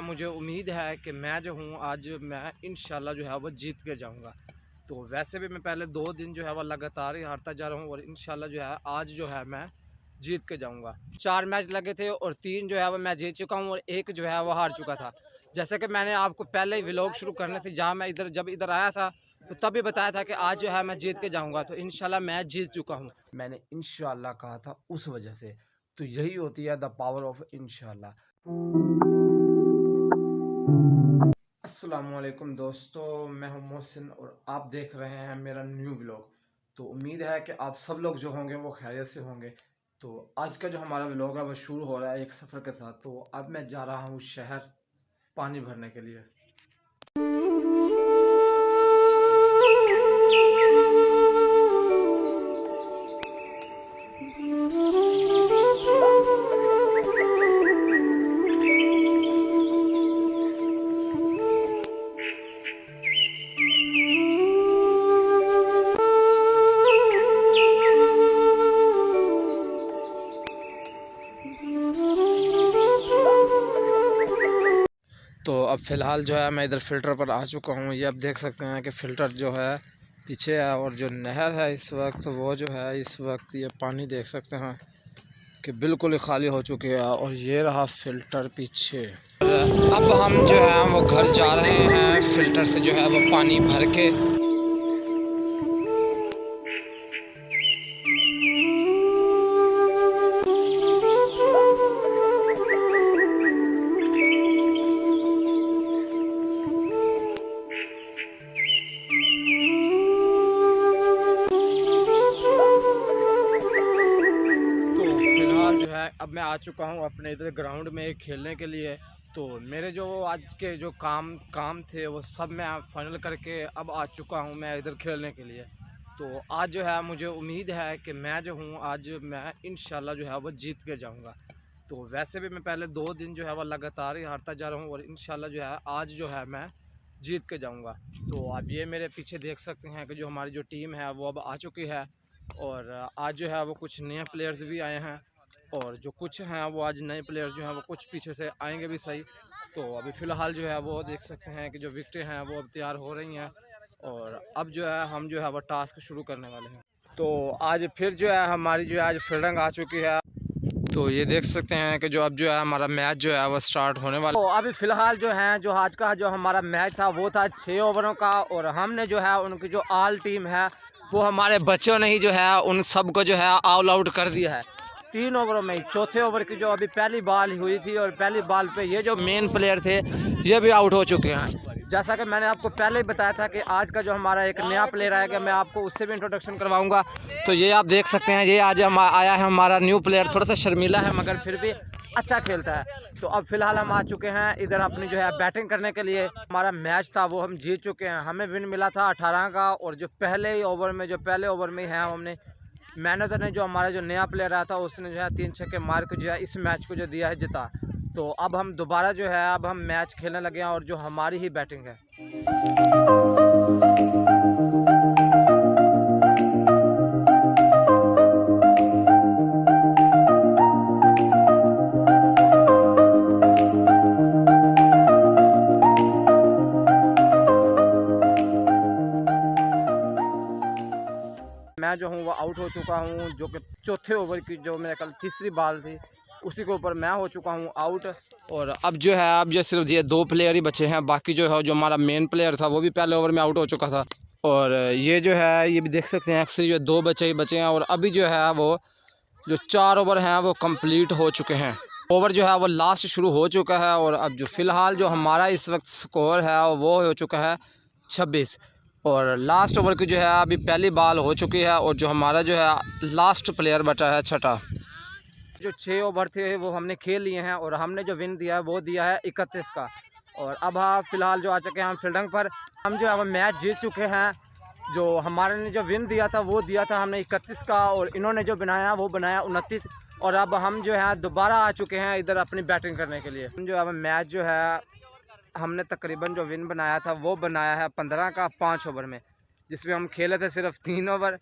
मुझे उम्मीद है कि मैं जो हूँ आज मैं इंशाल्लाह जो है वो जीत के जाऊँगा। तो वैसे भी मैं पहले 2 दिन जो है वो लगातार ही हारता जा रहा हूँ और इंशाल्लाह जो है आज जो है मैं जीत के जाऊँगा। 4 मैच लगे थे और 3 जो है वो मैं जीत चुका हूँ और 1 जो है वो हार चुका था। जैसे कि मैंने आपको पहले ही व्लॉग शुरू करने से जहाँ मैं जब इधर आया था तो तभी बताया था कि आज जो है मैं जीत के जाऊँगा। तो इंशाल्लाह मैं जीत चुका हूँ। मैंने इंशाल्लाह कहा था उस वजह से। तो यही होती है द पावर ऑफ इंशाल्लाह। अस्सलामुअलैकुम दोस्तों, मैं हूं मोहसिन और आप देख रहे हैं मेरा न्यू व्लॉग। तो उम्मीद है कि आप सब लोग जो होंगे वो खैरियत से होंगे। तो आज का जो हमारा व्लॉग है वो शुरू हो रहा है एक सफ़र के साथ। तो अब मैं जा रहा हूं शहर पानी भरने के लिए। तो अब फ़िलहाल जो है मैं इधर फ़िल्टर पर आ चुका हूँ। ये आप देख सकते हैं कि फ़िल्टर जो है पीछे है और जो नहर है इस वक्त वो जो है इस वक्त ये पानी देख सकते हैं कि बिल्कुल ही खाली हो चुकी है और ये रहा फ़िल्टर पीछे। अब हम जो है वो घर जा रहे हैं फ़िल्टर से जो है वो पानी भर के। अब मैं आ चुका हूँ अपने इधर ग्राउंड में खेलने के लिए। तो मेरे जो आज के जो काम थे वो सब मैं फाइनल करके अब आ चुका हूँ मैं इधर खेलने के लिए। तो आज जो है मुझे उम्मीद है कि मैं जो हूँ आज मैं इंशाल्लाह जो है वो जीत के जाऊँगा। तो वैसे भी मैं पहले 2 दिन जो है वो लगातार ही हारता जा रहा हूँ और इंशाल्लाह जो है आज जो है मैं जीत के जाऊँगा। तो आप ये मेरे पीछे देख सकते हैं कि जो हमारी जो टीम है वो अब आ चुकी है और आज जो है वो कुछ नए प्लेयर्स भी आए हैं और जो कुछ हैं वो आज नए प्लेयर्स जो हैं वो कुछ पीछे से आएंगे भी सही। तो अभी फ़िलहाल जो है वो देख सकते हैं कि जो विकेटें हैं वो अब तैयार हो रही हैं और अब जो है हम जो है वो टास्क शुरू करने वाले हैं। तो आज फिर जो है हमारी जो है आज फील्डिंग आ चुकी है। तो ये देख सकते हैं कि जो अब जो है हमारा मैच जो है वो स्टार्ट होने वाला। तो अभी फ़िलहाल जो है जो आज का जो हमारा मैच था वो था 6 ओवरों का और हमने जो है उनकी जो ऑल टीम है वो हमारे बच्चों ने ही जो है उन सब को जो है ऑल आउट कर दिया है 3 ओवरों में। चौथे ओवर की जो अभी पहली बॉल हुई थी और पहली बॉल पे ये जो मेन प्लेयर थे ये भी आउट हो चुके हैं। जैसा कि मैंने आपको पहले ही बताया था कि आज का जो हमारा एक नया प्लेयर आएगा मैं आपको उससे भी इंट्रोडक्शन करवाऊंगा। तो ये आप देख सकते हैं ये आज आया है हमारा न्यू प्लेयर। थोड़ा सा शर्मीला है मगर फिर भी अच्छा खेलता है। तो अब फ़िलहाल हम आ चुके हैं इधर अपनी जो है बैटिंग करने के लिए। हमारा मैच था वो हम जीत चुके हैं। हमें विन मिला था 18 का और जो पहले ओवर में है हमने मैंने ने जो हमारा जो नया प्लेयर आया था उसने जो है 3 छक्के मार के जो है इस मैच को जो दिया है जिता। तो अब हम दोबारा जो है अब हम मैच खेलने लगे हैं और जो हमारी ही बैटिंग है। मैं जो हूँ वो आउट हो चुका हूँ जो कि चौथे ओवर की जो मेरे कल तीसरी बॉल थी उसी के ऊपर मैं हो चुका हूँ आउट। और अब जो है अब जो सिर्फ ये 2 प्लेयर ही बचे हैं। बाकी जो है जो हमारा मेन प्लेयर था वो भी पहले ओवर में आउट हो चुका था। और ये जो है ये भी देख सकते हैं एक्चुअली जो 2 बचे ही बचे हैं और अभी जो है वो जो 4 ओवर हैं वो कंप्लीट हो चुके हैं। ओवर जो है वो लास्ट शुरू हो चुका है और अब जो फ़िलहाल जो हमारा इस वक्त स्कोर है वो हो चुका है 26 और लास्ट ओवर की जो है अभी पहली बॉल हो चुकी है और जो हमारा जो है लास्ट प्लेयर बचा है छठा। जो 6 ओवर थे वो हमने खेल लिए हैं और हमने जो विन दिया है वो दिया है 31 का। और अब हाँ फ़िलहाल जो आ चुके हैं हम फील्डिंग पर। हम जो है वो मैच जीत चुके हैं। जो हमारे ने जो विन दिया था वो दिया था हमने 31 का और इन्होंने जो बनाया वो बनाया 29। और अब हम जो है दोबारा आ चुके हैं इधर अपनी बैटिंग करने के लिए। हम जो है मैच जो है हमने तकरीबन जो विन बनाया था वो बनाया है 15 का 5 ओवर में, जिसमें हम खेले थे सिर्फ 3 ओवर।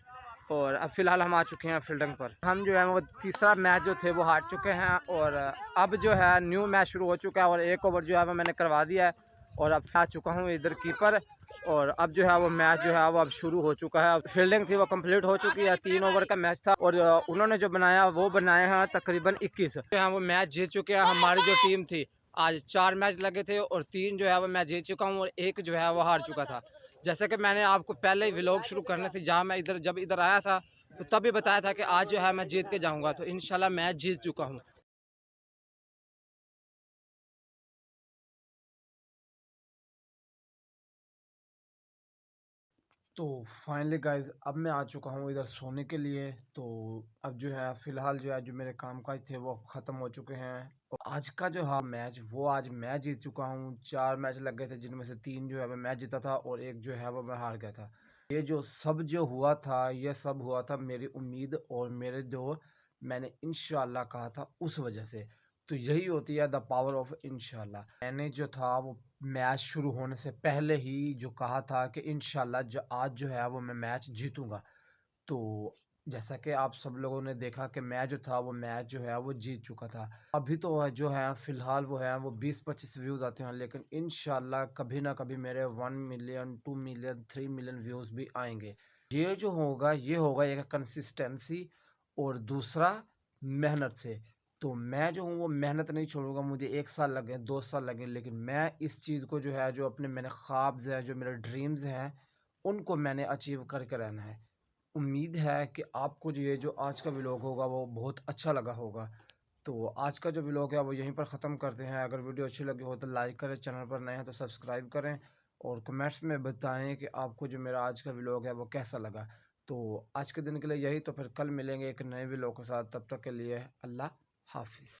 और अब फ़िलहाल हम आ चुके हैं फील्डिंग पर। हम जो है वो तीसरा मैच जो थे वो हार चुके हैं और अब जो है न्यू मैच शुरू हो चुका है और एक ओवर जो है वो मैंने करवा दिया है और अब आ चुका हूँ इधर कीपर और अब जो है वो मैच जो है वो अब शुरू हो चुका है। फील्डिंग थी वो कंप्लीट हो चुकी है, 3 ओवर का मैच था और उन्होंने जो बनाया वो बनाए हैं तकरीबन 21 जो है वो मैच जीत चुके हैं। हमारी जो टीम थी आज 4 मैच लगे थे और 3 जो है वो मैं जीत चुका हूँ और एक जो है वो हार चुका था। जैसे कि मैंने आपको पहले ही व्लॉग शुरू करने से जहाँ मैं जब इधर आया था तो तभी बताया था कि आज जो है मैं जीत के जाऊंगा, तो इंशाल्लाह मैं जीत चुका हूँ। तो फाइनली गाइज अब मैं आ चुका हूँ इधर सोने के लिए। तो अब जो है फ़िलहाल जो है जो मेरे कामकाज थे वो ख़त्म हो चुके हैं और आज का जो है मैच वो आज मैं जीत चुका हूँ। 4 मैच लग गए थे जिनमें से 3 जो है मैं जीता था और एक जो है वो मैं हार गया था। ये जो सब जो हुआ था ये सब हुआ था मेरी उम्मीद और मेरे जो मैंने इंशाल्लाह कहा था उस वजह से। तो यही होती है द पावर ऑफ इंशाल्लाह। मैंने जो था वो मैच शुरू होने से पहले ही जो कहा था कि इंशाल्लाह जो आज जो है वो मैं मैच जीतूंगा। तो जैसा कि आप सब लोगों ने देखा कि मैं जो था वो मैच जो है वो जीत चुका था। अभी तो जो है फ़िलहाल वो है वो 20-25 व्यूज़ आते हैं लेकिन इंशाल्लाह कभी ना कभी मेरे 1 मिलियन 2 मिलियन 3 मिलियन व्यूज़ भी आएंगे। ये जो होगा ये होगा एक कंसिस्टेंसी और दूसरा मेहनत से। तो मैं जो हूँ वो मेहनत नहीं छोड़ूंगा, मुझे 1 साल लगे 2 साल लगे लेकिन मैं इस चीज़ को जो है जो अपने मेरे ख्वाब्स हैं जो मेरे ड्रीम्स हैं उनको मैंने अचीव करके रहना है। उम्मीद है कि आपको जो ये जो आज का व्लॉग होगा वो बहुत अच्छा लगा होगा। तो आज का जो व्लॉग है वो यहीं पर ख़त्म करते हैं। अगर वीडियो अच्छी लगी हो तो लाइक करें, चैनल पर नए हैं तो सब्सक्राइब करें और कमेंट्स में बताएं कि आपको जो मेरा आज का व्लॉग है वो कैसा लगा। तो आज के दिन के लिए यही, तो फिर कल मिलेंगे एक नए व्लॉग के साथ। तब तक के लिए अल्लाह हाफ़िज़।